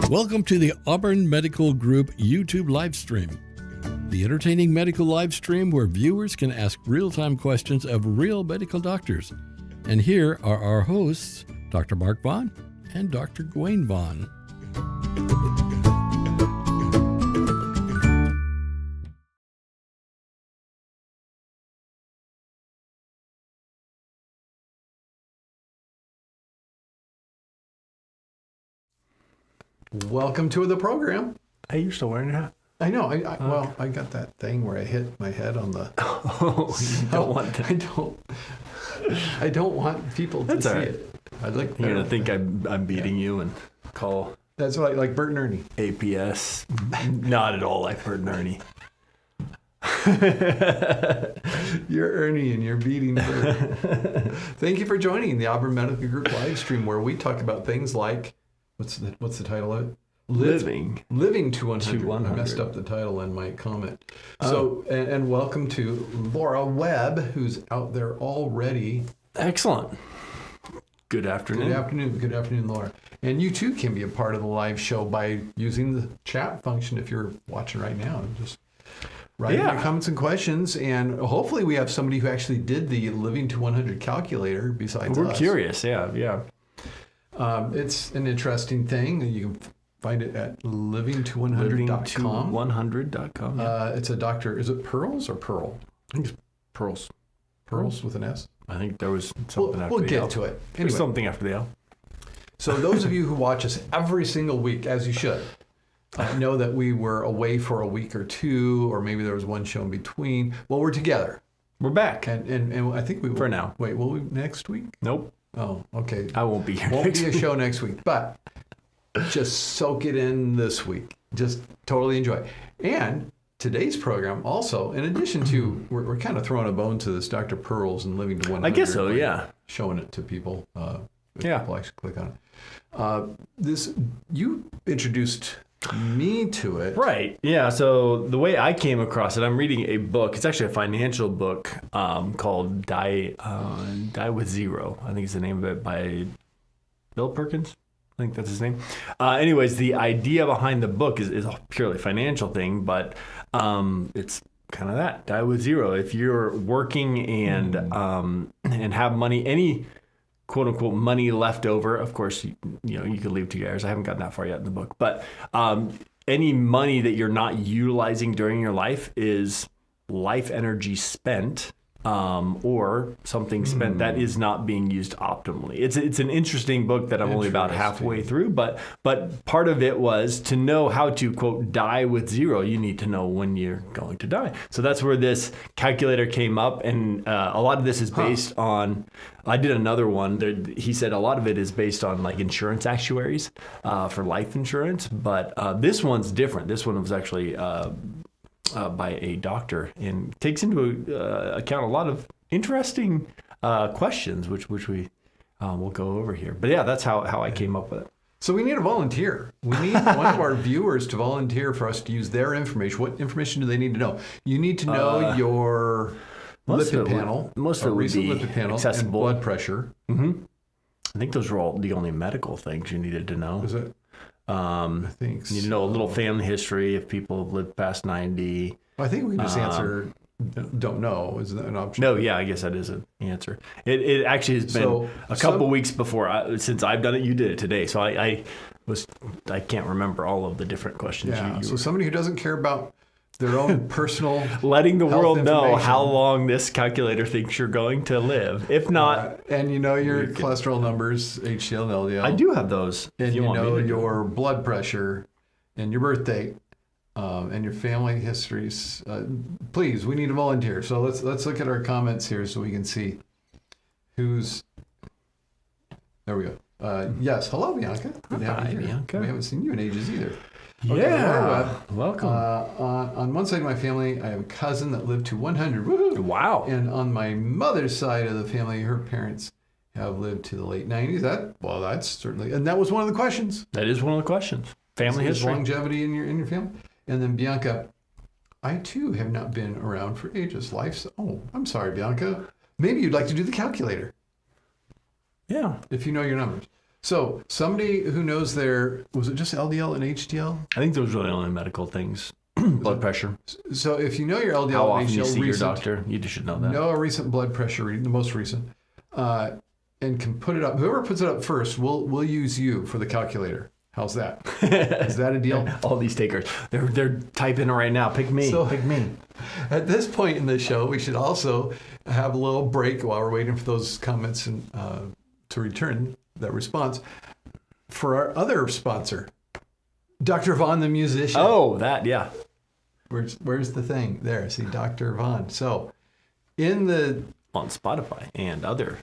Welcome to the Auburn Medical Group YouTube live stream, the entertaining medical live stream where viewers can ask real-time questions of real medical doctors. And here are our hosts, Dr. Mark Vaughn and Dr. Gwen Vaughn. Welcome to the program. Hey, you're still wearing your hat? I know. Well, I got that thing where I hit my head on the. Oh, you don't want that. I don't want people to see it. I'd like. You're gonna think I'm beating you and call. That's what like Bert and Ernie. APS. Not at all like Bert and Ernie. You're Ernie and you're beating Bert. Thank you for joining the Auburn Medical Group live stream where we talk about things like. What's the title of it? Living to 100. I messed up the title in my comment. So, and welcome to Laura Webb, who's out there already. Excellent. Good afternoon. Good afternoon, Laura. And you too can be a part of the live show by using the chat function if you're watching right now. Just write in your comments and questions, and hopefully we have somebody who actually did the Living to 100 calculator besides us. We're curious, yeah. It's an interesting thing. You can find it at livingto100.com. Livingto100.com. Yeah. It's a doctor. Is it Pearls or Pearl? I think it's Pearls. Pearls with an S? I think there was something after the L. We'll get to it. There's something after the L. So those of you who watch us every single week, as you should, know that we were away for a week or two, or maybe there was one show in between. Well, we're together. We're back. And I think we will. For now. Wait, will we next week? Nope. Oh, okay. I won't be here. Won't be a show next week, but just soak it in this week. Just totally enjoy. And today's program also, in addition to, we're kind of throwing a bone to this Dr. Pearls and Living to 100. I guess so, yeah. Showing it to people. People actually click on it. You introduced me to it. Right. Yeah. So the way I came across it, I'm reading a book. It's actually a financial book called Die with Zero. I think it's the name of it by Bill Perkins. I think that's his name. Anyways, the idea behind the book is a purely financial thing, but it's kind of that. Die with zero. If you're working and have money, any quote unquote money left over, of course, you could leave $2. I haven't gotten that far yet in the book, but any money that you're not utilizing during your life is life energy spent, or something spent that is not being used optimally. It's an interesting book that I'm only about halfway through, but part of it was to know how to quote die with zero. You need to know when you're going to die. So that's where this calculator came up, and a lot of this is based on. I did another one. He said a lot of it is based on like insurance actuaries for life insurance, but this one's different. This one was actually. By a doctor, and takes into account a lot of interesting questions, which we will go over here. But yeah, that's how I came up with it. So we need a volunteer. We need one of our viewers to volunteer for us to use their information. What information do they need to know? You need to know your lipid panel, most of it would be lipid panel, accessible. And blood pressure. Mm-hmm. I think those were all the only medical things you needed to know. Is it? I think so. You know, a little family history if people have lived past 90. I think we can just answer don't know. Is that an option? No, yeah, I guess that is an answer. It actually has been a couple weeks before since I've done it. You did it today, so I can't remember all of the different questions. Yeah, so somebody who doesn't care about their own personal letting the world know how long this calculator thinks you're going to live. If not, and you know your cholesterol numbers, HDL and LDL. I do have those. And you know your blood pressure and your birth date and your family histories. Please, we need a volunteer. So let's look at our comments here so we can see who's. There we go. Yes, hello Bianca. Good to have you here. Bianca. We haven't seen you in ages either. Okay, yeah, welcome. On one side of my family, I have a cousin that lived to 100. Woo-hoo! Wow. And on my mother's side of the family, her parents have lived to the late 90s. That's certainly, and that was one of the questions. That is one of the questions. Family history, longevity in your family. And then Bianca, I too have not been around for ages. I'm sorry, Bianca. Maybe you'd like to do the calculator. Yeah. If you know your numbers. So somebody who knows was it just LDL and HDL? I think those are the only medical things. Blood pressure. So if you know your LDL How and often you HDL see your doctor, you should know that. know a recent blood pressure reading, the most recent, and can put it up. Whoever puts it up first, we'll use you for the calculator. How's that? Is that a deal? All these takers, they're typing it right now. Pick me. Pick me. At this point in the show, we should also have a little break while we're waiting for those comments and to return that response for our other sponsor, Dr. Vaughn, the musician. Oh, that, yeah. Where's the thing? There, see, Dr. Vaughn. So, on Spotify and other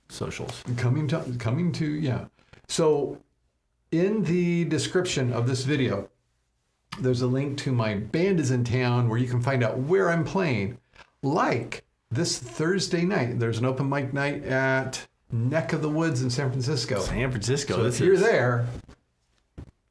socials. Coming to, yeah. So, in the description of this video, there's a link to my band is in town where you can find out where I'm playing. Like this Thursday night, there's an open mic night at Neck of the Woods in San Francisco. San Francisco. So if you're there,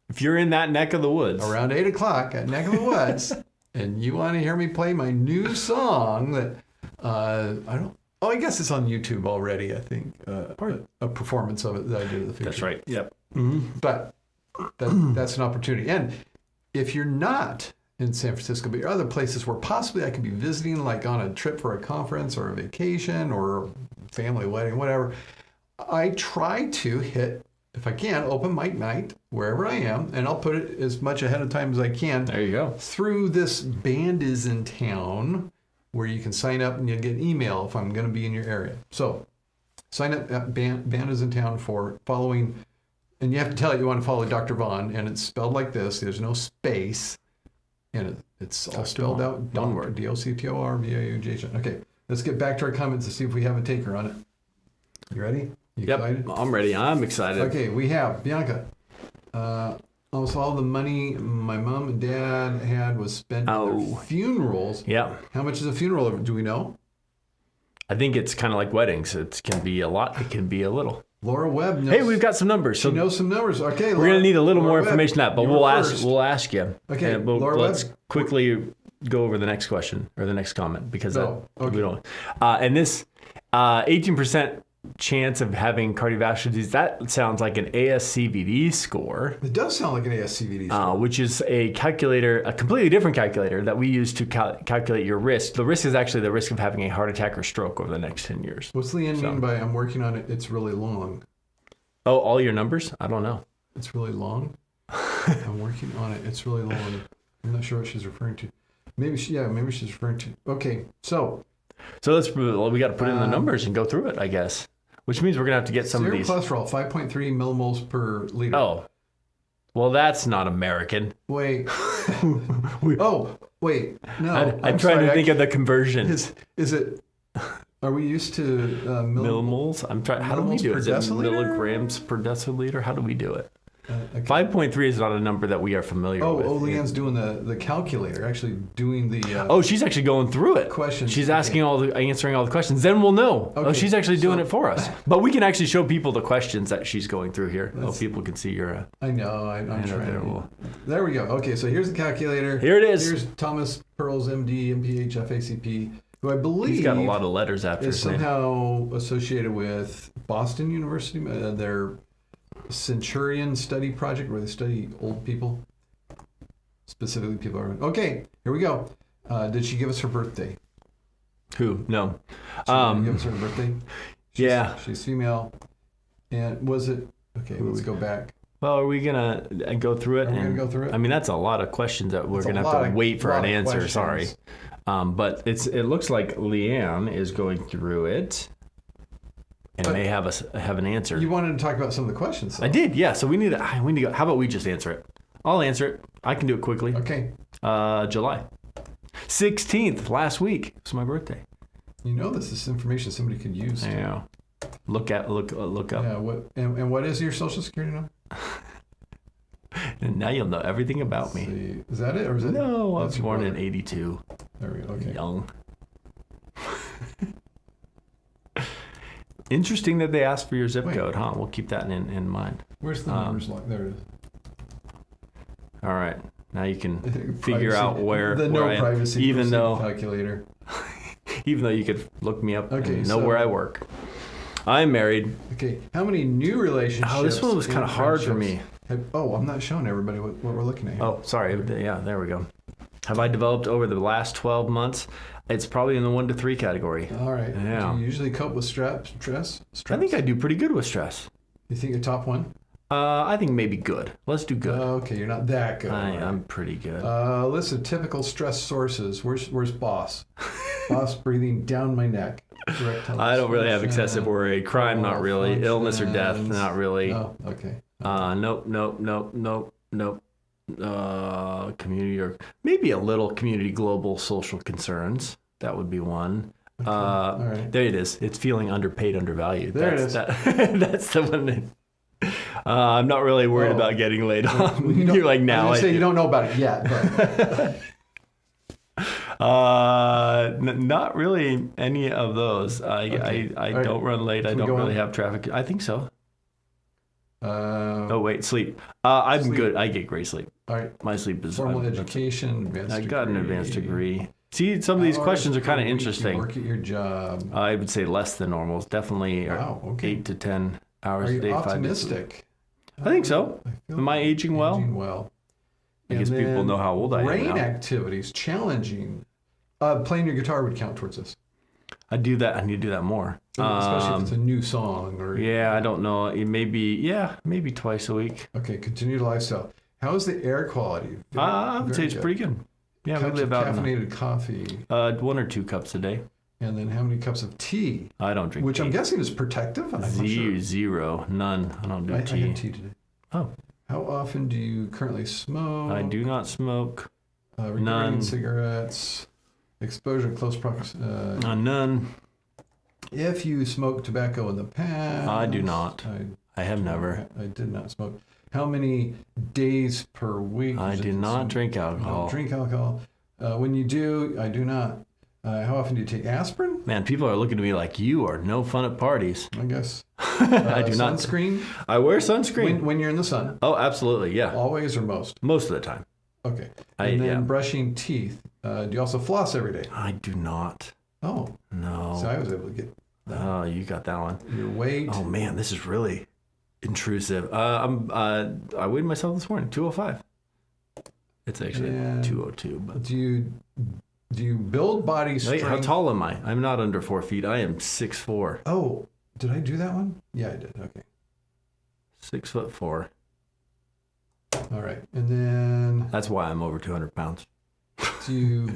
if you're in that neck of the woods, around 8 o'clock at Neck of the Woods, and you want to hear me play my new song that I guess it's on YouTube already. I think a performance of it that I did at the feature. That's right. Yep. Mm-hmm. But that's an opportunity. And if you're not in San Francisco, but you're other places where possibly I could be visiting, like on a trip for a conference or a vacation or family wedding, whatever, I try to hit, if I can, open mic night wherever I am, and I'll put it as much ahead of time as I can. There you go. Through this Band is in Town, where you can sign up and you'll get an email if I'm going to be in your area. So sign up at Band is in Town for following, and you have to tell it you want to follow Dr. Vaughn, and it's spelled like this. There's no space, and it's all spelled out. One word. DOCTORVAUJ. Okay, let's get back to our comments and see if we have a taker on it. You ready? You excited? I'm ready. I'm excited. Okay, we have Bianca. Almost all the money my mom and dad had was spent on their funerals. Yeah. How much is a funeral? Do we know? I think it's kind of like weddings. It can be a lot. It can be a little. Laura Webb knows. Hey, we've got some numbers. She knows some numbers. Okay, we're going to need a little Laura more Webb, information on that, but we'll ask you. Okay, Laura let's quickly go over the next question or the next comment because we don't. And this 18% chance of having cardiovascular disease, that sounds like an ASCVD score. It does sound like an ASCVD score. Which is a calculator, a completely different calculator that we use to calculate your risk. The risk is actually the risk of having a heart attack or stroke over the next 10 years. What's Leanne mean by I'm working on it, it's really long? Oh, all your numbers? I don't know. It's really long? I'm working on it, it's really long. I'm not sure what she's referring to. Maybe she's referring to, okay, so we got to put in the numbers and go through it, I guess. Which means we're going to have to get some of these. Cholesterol, 5.3 millimoles per liter. Oh. Well, that's not American. Wait. Wait. No. I'm trying to think of the conversion. Is it, are we used to millimoles? How do we do it? Is it milligrams per deciliter? How do we do it? 5.3 is not a number that we are familiar with. Leanne's doing the calculator, actually doing the... she's actually going through it. Questions. She's answering all the questions. Then we'll know. Okay. She's actually doing it for us. But we can actually show people the questions that she's going through here. People can see your... I know. I'm trying. There we go. Okay, so here's the calculator. Here it is. Here's Thomas Pearls, MD, MPH, FACP, who I believe... He's got a lot of letters after his name. Is somehow associated with Boston University, their Centurion Study Project, where they study old people, specifically people are. Okay, here we go. Did she give us her birthday? Who? No. She didn't give us her birthday. She's female. And was it? Okay, let's go back. Well, are we gonna go through it? We're gonna go through it. I mean, that's a lot of questions that we're gonna have to wait for an answer. Questions. Sorry, but it looks like Leanne is going through it. And may have an answer. You wanted to talk about some of the questions, though. I did, yeah. So we need to go. How about we just answer it? I'll answer it. I can do it quickly. Okay. July 16th, last week. It's my birthday. You know this is information somebody could use. Yeah. Look up. Yeah. What is your social security number? And now you'll know everything about me. Is that it, or is it? No, I was born in '82. There we go. Okay. Young. Interesting that they asked for your zip code, huh? We'll keep that in mind. Where's the numbers? There it is. All right. Now you can figure out where I am, even though calculator. Even though you could look me up and know where I work. I'm married. Okay. How many new relationships? Oh, this one was kind of hard for me. I'm not showing everybody what we're looking at here. Oh, sorry. Yeah, there we go. Have I developed over the last 12 months? It's probably in the 1 to 3 category. All right. Yeah. Do you usually cope with stress? I think I do pretty good with stress. You think a top one? I think maybe good. Let's do good. Okay, you're not that good. I'm pretty good. List of typical stress sources. Where's boss? Boss breathing down my neck. I don't really have excessive worry. Crime, not really. Illness or death, not really. Oh, okay. Nope. Community or maybe a little community, global, social concerns. That would be one. Okay. All right. There it is. It's feeling underpaid, undervalued. There it is. That's the one. I'm not really worried about getting laid off. You're like now. I say you don't know about it yet, but. Not really any of those. I don't run late. I don't really have traffic. I think so. Oh wait, sleep. I'm sleep. Good. I get great sleep. All right. My sleep is formal education. Advanced I got an advanced degree. degree. See, some of these questions are kind of interesting. Work at your job. I would say less than normal. It's definitely 8 to 10 hours a day. Are you optimistic? I think so. Am I aging well? Aging well. I guess people know how old I am Brain now. activities, challenging. Playing your guitar would count towards this. I do that. I need to do that more. Especially if it's a new song or. Yeah, I don't know. It maybe twice a week. Okay, continued lifestyle. How is the air quality? I would say it's pretty good. Yeah, cups we live of out caffeinated coffee. 1 or 2 cups a day. And then how many cups of tea? I don't drink Which tea. I'm guessing is protective. I'm not sure. Zero. None. I don't do I tea. had tea today. Oh. How often do you currently smoke? I do not smoke. Regarding None. cigarettes. Exposure to close proximity. None. If you smoked tobacco in the past. I do not. I have never. I did not smoke. How many days per week? I do not drink alcohol. Don't drink alcohol. When you do, I do not. How often do you take aspirin? Man, people are looking at me like you are no fun at parties. I guess. I do not. Sunscreen? I wear sunscreen. When you're in the sun? Oh, absolutely. Yeah. Always or most? Most of the time. Okay. And then brushing teeth. Do you also floss every day? I do not. Oh. No. So I was able to get that. Oh, you got that one. Your weight. Oh, man, this is really intrusive. I weighed myself this morning, 205. It's actually 202. But Do you build body strength? Wait, how tall am I? I'm not under 4 feet. I am 6'4". Oh, did I do that one? Yeah, I did. Okay. 6'4". All right. And then That's why I'm over 200 pounds. do you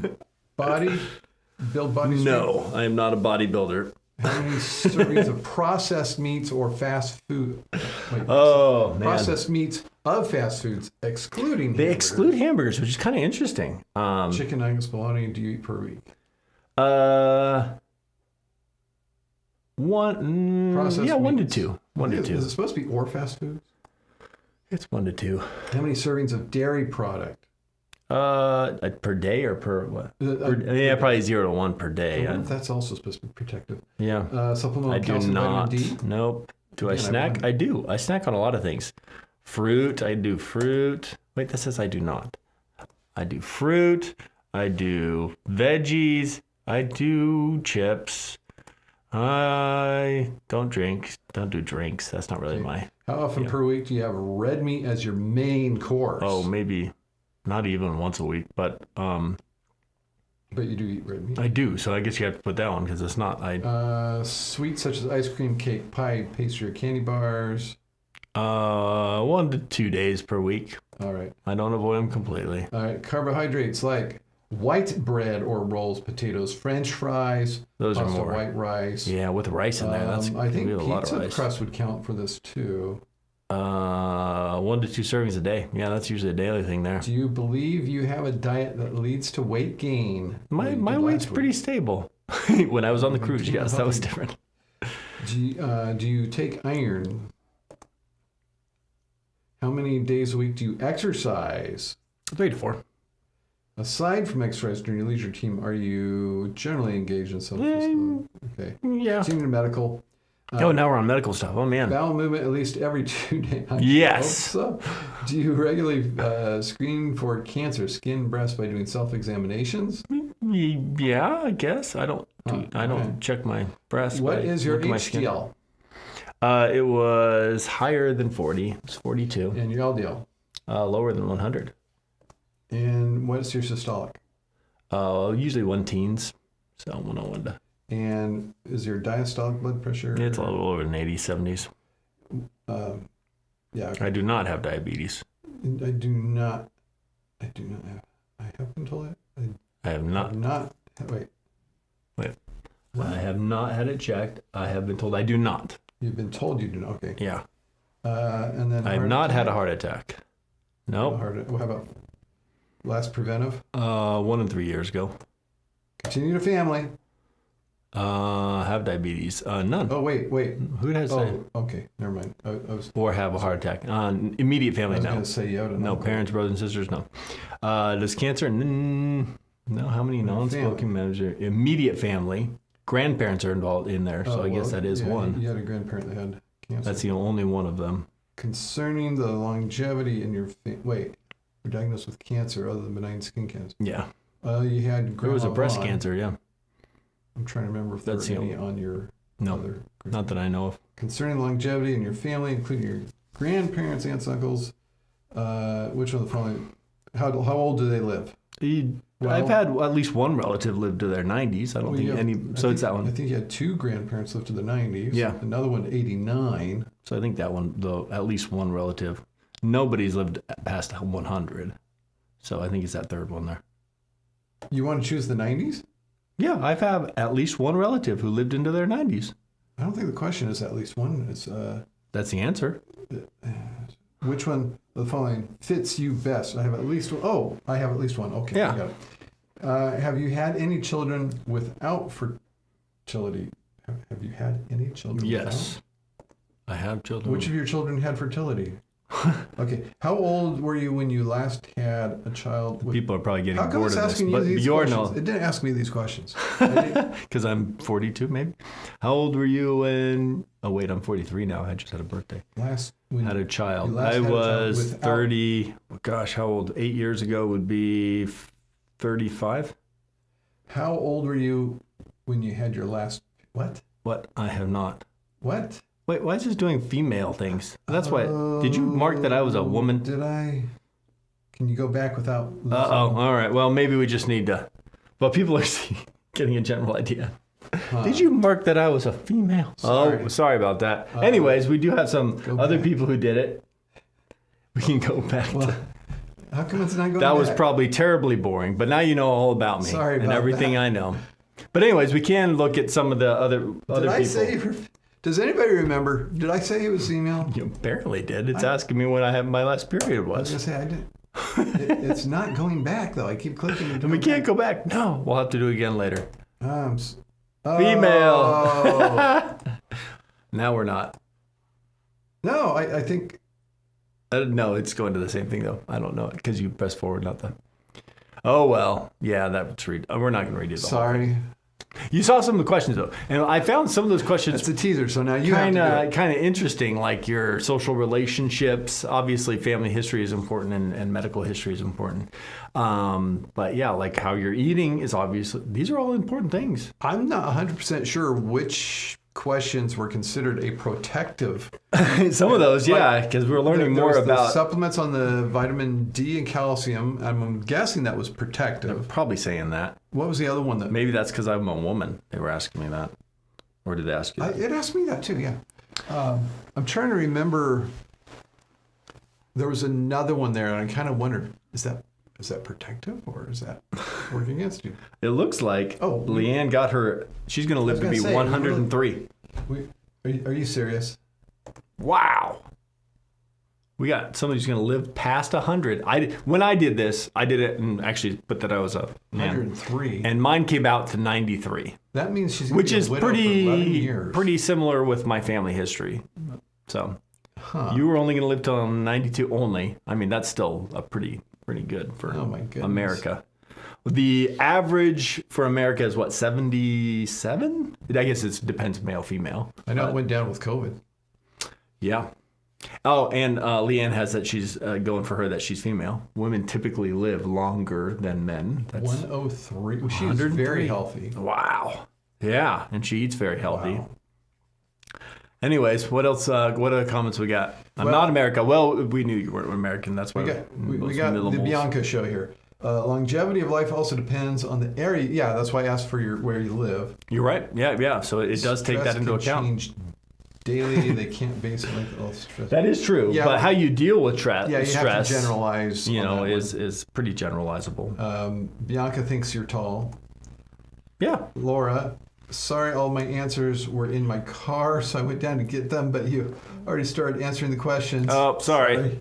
build body strength? No, I am not a bodybuilder. How many servings of processed meats or fast food? Wait, Oh, man. processed meats of fast foods, excluding They hamburgers. exclude hamburgers, which is kind of interesting. Chicken nuggets, bologna, do you eat per week? One. Processed Yeah, 1 to meats. 2. 1 to Is 2. it supposed to be or fast foods? It's 1 to 2. How many servings of dairy product? Per day or per what? Yeah, probably 0 to 1 per day. I wonder if that's also supposed to be protective. Yeah. Supplemental I do calcium, not. vitamin D? Nope. Do I Again, snack? I do. I snack on a lot of things. Fruit. I do fruit. Wait, that says I do not. I do fruit. I do veggies. I do chips. I don't drink. Don't do drinks. That's not really my. How often per week do you have red meat as your main course? Oh, maybe not even once a week, but But you do eat red meat. I do. So I guess you have to put that one because it's not. Sweets such as ice cream, cake, pie, pastry, or candy bars. 1 to 2 days per week. All right. I don't avoid them completely. All right. Carbohydrates like white bread or rolls, potatoes, French fries. Those are pasta, more. white rice. Yeah, with rice in there. That's I think a lot of pizza rice. crust would count for this too. 1 to 2 servings a day. Yeah, that's usually a daily thing there. Do you believe you have a diet that leads to weight gain? My weight's pretty stable. When I was on the cruise, yes, that was different. Do you take iron? How many days a week do you exercise? 3 to 4. Aside from exercise during your leisure time, are you generally engaged in some physical? Okay. Yeah. Senior medical. Oh, now we're on medical stuff. Oh, man. Bowel movement at least every 2 days. I Yes. hope so. Do you regularly screen for cancer, skin, breast by doing self-examinations? Yeah, I guess. I don't Okay. check my breast. What but I is your look at my skin. HDL? It was higher than 40. It was 42. And your LDL. Lower than 100. And what's your systolic? Usually 1 teens. So 101 to. And is your diastolic blood pressure? It's a little over than 80, 70s. Yeah. Okay. I do not have diabetes. I do not have. I have been told it. I have not. Wait. I have not had it checked. I have been told I do not. You've been told you do not. Okay. Yeah. And then I have not had a heart attack. No. Nope. How about last preventive? 1 and 3 years ago. Continue to family. Have diabetes. None. Oh, wait. Who has that? Oh, okay. Never mind. I was Or have a heart attack. Immediate family, no. going to say you have No, parents, brothers, and sisters, no. Does cancer? No. How many non-smoking members? Immediate family. Grandparents are involved in there, so I guess that is one. You had a grandparent that had cancer. That's the only one of them. Concerning the longevity in your you're diagnosed with cancer other than benign skin cancer. Yeah. You had There was a Grandma breast Vaughn. cancer, yeah. I'm trying to remember if there That's were the any on your No, other. not that I know of. Concerning longevity in your family, including your grandparents, aunts, uncles, which one of the following? How old do they live? I've had at least one relative live to their 90s. I don't think any. So it's that I one. think you had 2 grandparents live to the 90s. Yeah. Another one 89. So I think that one, though, at least one relative. Nobody's lived past 100. So I think it's that third one there. You want to choose the 90s? Yeah, I've had at least one relative who lived into their 90s. I don't think the question is at least one. It's That's the answer. which one of the following fits you best? I have at least one. Oh, I have at least one. Okay, Yeah. I got it. Have you had any children without fertility? Have you had any children? Yes. I have children. Which of your children had fertility? Okay. How old were you when you last had a child? People are probably getting How come bored it's of this, asking you but these you're questions? no, It didn't ask me these questions. I didn't- because I'm 42 maybe. How old were you when? Oh wait, I'm 43 now. I just had a birthday. when Had a child. you last I had a child was without- 30. Gosh, how old? 8 years ago would be 35. How old were you when you had your last? What? What? I have not. What? Wait, why is this doing female things? That's why. Did you mark that I was a woman? Did I? Can you go back without? Uh-oh. All right. Well, maybe we just need to. But people are getting a general idea. Did you mark that I was a female? Sorry. Oh, sorry about that. Anyways, we do have some other back. people who did it. We can go back to. How come it's not going That back? was probably terribly boring, but now you know all about me Sorry and about everything that. I know. But anyways, we can look at some of the other Did I people. say? Does anybody remember? Did I say he was female? You barely did. It's asking me when I had my last period I was was. gonna say I did. It's not going back though. I keep clicking. And we can't go back. No, we'll have to do it again later. Female. Now we're not. No, I think. No, it's going to the same thing though. I don't know it because you press forward, not the. Oh well, yeah, that's read. We're not going to read it. Sorry. You saw some of the questions though, and I found some of those questions It's a teaser, so now you kind have to of interesting, like your social relationships. Obviously, family history is important, and medical history is important. But yeah, like how you're eating is obviously. These are all important things. I'm not 100% sure which questions were considered a protective. Some of those, yeah, because we're learning There more was the about. supplements on the vitamin D and calcium. I'm guessing that was They're protective. probably saying that. What was the other one that? Maybe that's because I'm a woman. They were asking me that, or did they ask you that? It asked me that too. Yeah. I'm trying to remember. There was another one there, and I kind of wondered: is that protective or is that working against you? It looks like Leanne got her. She's going to live to be 103. Are you serious? Wow. We got somebody who's going to live past 100. When I did this, I did it and actually put that I was a man. 103. And mine came out to 93, That means she's going which to be is a widow for 11 years. pretty similar with my family history. So you were only going to live till 92 only. I mean, that's still a pretty good for my goodness. America. The average for America is what, 77? I guess it depends male, female. I know it went down with COVID. Yeah. Oh, and Leanne has that she's going for her that she's female. Women typically live longer than men. That's 103. Well, she is 103. very healthy. Wow. Yeah, and she eats very healthy. Wow. Anyways, what else? What other comments we got? I'm not America. Well, we knew you weren't American. That's why we got the Bianca show here. Longevity of life also depends on the area. Yeah, that's why I asked for where you live. You're right. Yeah. So it does take that into account. Change daily. They can't base it like stress. That is true. Yeah, but how you deal with stress, you have to generalize. Is pretty generalizable. Bianca thinks you're tall. Yeah. Laura, sorry, all my answers were in my car, so I went down to get them, but you already started answering the questions. Oh, sorry.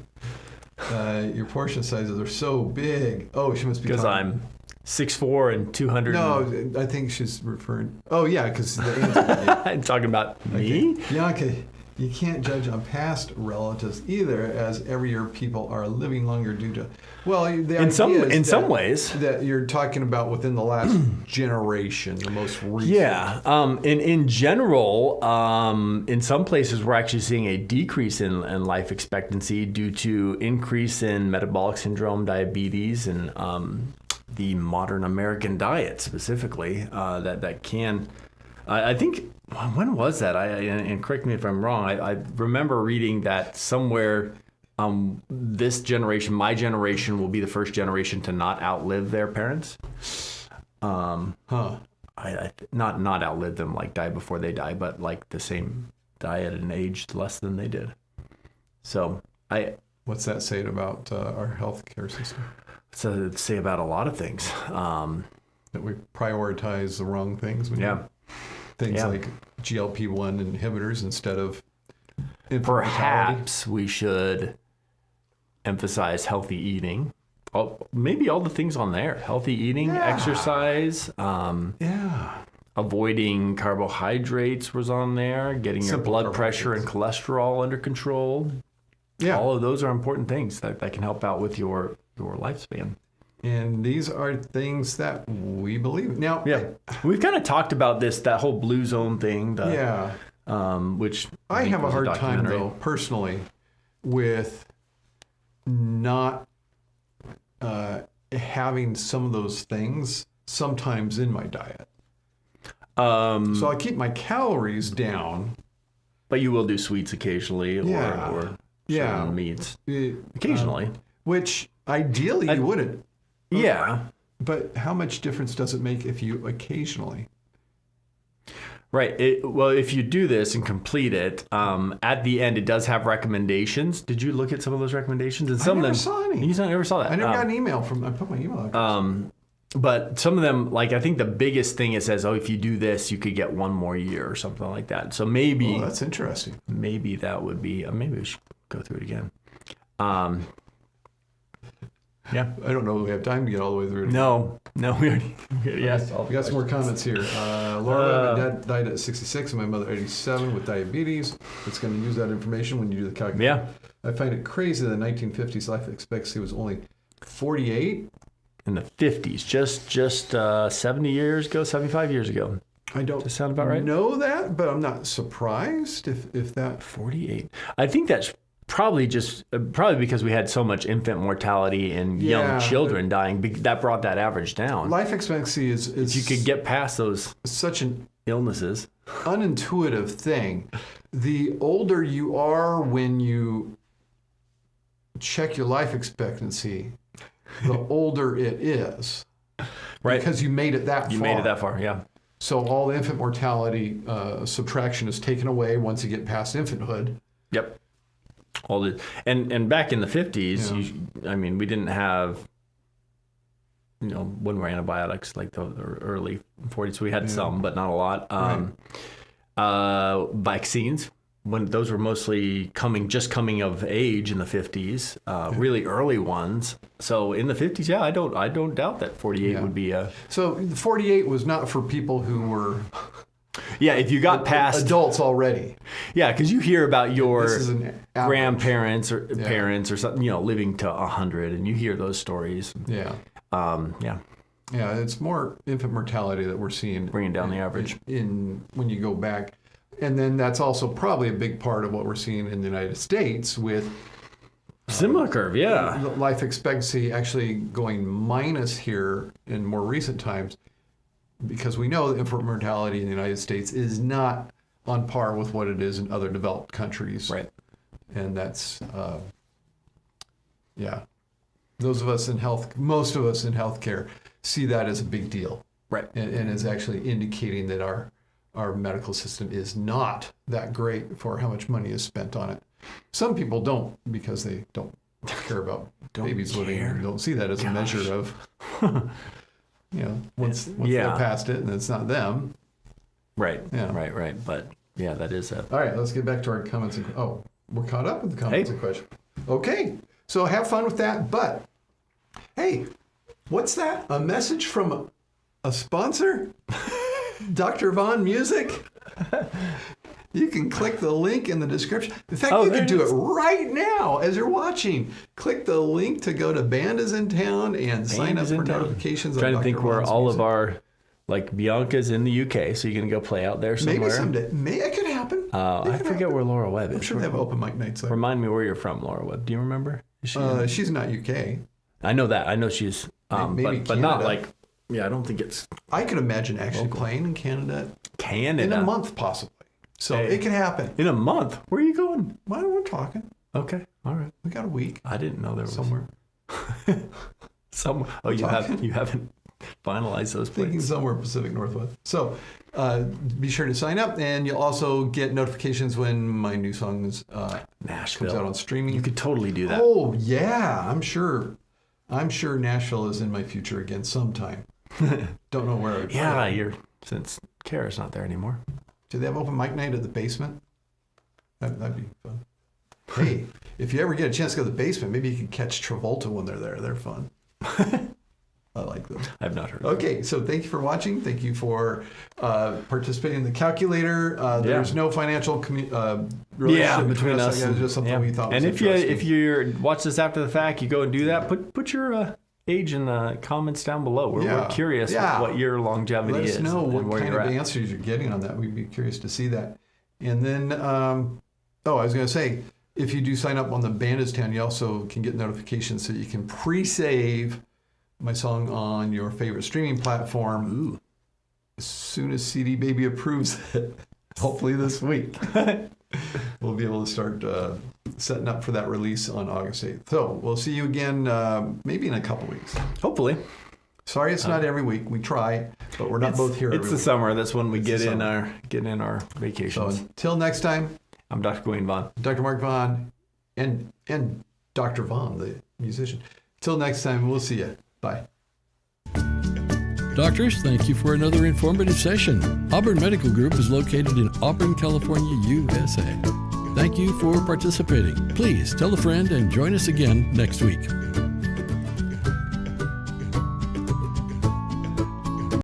Your portion sizes are so big. Oh, she must be because I'm 6'4" and 200. No, I think she's referring. Oh, yeah, because the answer. I'm talking about me. Bianca, you can't judge on past relatives either, as every year people are living longer due to. Well, in some ways that you're talking about within the last generation, the most recent. Yeah, in general, in some places we're actually seeing a decrease in life expectancy due to increase in metabolic syndrome, diabetes, and the modern American diet specifically. That can, I think. When was that? And correct me if I'm wrong. I remember reading that somewhere. This generation, my generation, will be the first generation to not outlive their parents. I not outlive them, like die before they die, but like the same die at an age less than they did. So what's that saying about our healthcare system? So say about a lot of things. That we prioritize the wrong things. Things like GLP-1 inhibitors instead of perhaps we should emphasize healthy eating. Maybe all the things on there: healthy eating, exercise, avoiding carbohydrates was on there, getting your blood pressure and cholesterol under control. Yeah, all of those are important things that can help out with your lifespan. And these are things that we believe. Now, we've kind of talked about that whole blue zone thing. Which I have a hard time, though, personally, with not having some of those things sometimes in my diet. So I keep my calories down. But you will do sweets occasionally or certain meats occasionally. Which ideally you wouldn't. Yeah. But how much difference does it make if you occasionally? Right. If you do this and complete it, at the end, it does have recommendations. Did you look at some of those recommendations? And some I never saw any. You never saw that? I never got an email from. I put my email address. But some of them, like I think the biggest thing it says, if you do this, you could get one more year or something like that. So maybe. Oh, that's interesting. Maybe that would be. Maybe we should go through it again. Yeah, I don't know if we have time to get all the way through it. No, we already. Yes, we got some more comments here. Laura, my dad died at 66 and my mother 87 with diabetes. It's going to use that information when you do the calculation. Yeah. I find it crazy that the 1950s life expectancy was only 48. In the 50s, just 70 years ago, 75 years ago. I don't Does that sound about right? know that, but I'm not surprised if that. 48. I think that's probably because we had so much infant mortality and young children dying. That brought that average down. Life expectancy is if you could get past those such an illnesses. Unintuitive thing. The older you are when you check your life expectancy, the older it is. Right. Because you made it that far. You made it that far, yeah. So all the infant mortality subtraction is taken away once you get past infanthood. Yep. And back in the 50s, we didn't have, when we're antibiotics like the early 40s. So we had some, but not a lot. Vaccines, when those were mostly coming of age in the 50s, really early ones. So in the 50s, I don't doubt that 48 would be a. So the 48 was not for people who were. Yeah, if you got past adults already. Yeah, because you hear about your grandparents or parents or something, living to 100, and you hear those stories. Yeah. Yeah, it's more infant mortality that we're seeing. Bringing down the average. In when you go back. And then that's also probably a big part of what we're seeing in the United States with similar curve, life expectancy actually going minus here in more recent times, because we know that infant mortality in the United States is not on par with what it is in other developed countries. Right. And that's, those of us in most of us in healthcare see that as a big deal. Right. And is actually indicating that our medical system is not that great for how much money is spent on it. Some people don't, because they don't care about babies living, and don't see that as a measure of, once they're past it and it's not them. Right. Yeah. Right. But yeah, that is a... All right, let's get back to our comments. We're caught up with the comments and questions. Okay, so have fun with that. But hey, what's that? A message from a sponsor? Dr. Von Music? You can click the link in the description. In fact, you can do it right now as you're watching. Click the link to go to Band is in Town and sign up for notifications. I'm trying to think where all of our, like Bianca's in the UK, so you're going to go play out there somewhere. Maybe someday. Maybe it could happen. I forget where Laura Webb is. I'm sure they have open mic nights. Remind me where you're from, Laura Webb. Do you remember? Is she she's not UK. I know that. I know she's, maybe but not like, I don't think it's... I could imagine actually playing in Canada. In a month, possibly. So it can happen. In a month? Where are you going? Well, we're talking. Okay. All right. We got a week. I didn't know there was... Somewhere. Somewhere. Oh, you haven't finalized those plans? Thinking somewhere Pacific Northwest. So be sure to sign up, and you'll also get notifications when my new song Nashville comes out on streaming. You could totally do that. Oh, yeah. I'm sure Nashville is in my future again sometime. Don't know where. Since Kara's not there anymore. Do they have open mic night at the basement? That'd be fun. Hey, if you ever get a chance to go to the basement, maybe you can catch Travolta when they're there. They're fun. I like them. I've not heard of Okay, so thank you for watching. Thank you for participating in the calculator. There's no financial relationship between us. It's just something we thought was interesting. And if you watch this after the fact, you go and do that, put your age in the comments down below. We're curious what your longevity is. Let us know what where kind you're of at. answers you're getting on that. We'd be curious to see that. And then, I was going to say, if you do sign up on the Band is Town, you also can get notifications so you can pre-save my song on your favorite streaming platform. Ooh. As soon as CD Baby approves it, hopefully this week, we'll be able to start setting up for that release on August 8th. So we'll see you again maybe in a couple weeks. Hopefully. Sorry it's not every week. We try, but we're not both here every week. It's the summer. That's when we get in our vacations. So until next time, I'm Dr. Gawain Vaughn. Dr. Mark Vaughn, and Dr. Vaughn, the musician. Till next time, we'll see you. Bye. Doctors, thank you for another informative session. Auburn Medical Group is located in Auburn, California, USA. Thank you for participating. Please tell a friend and join us again next week.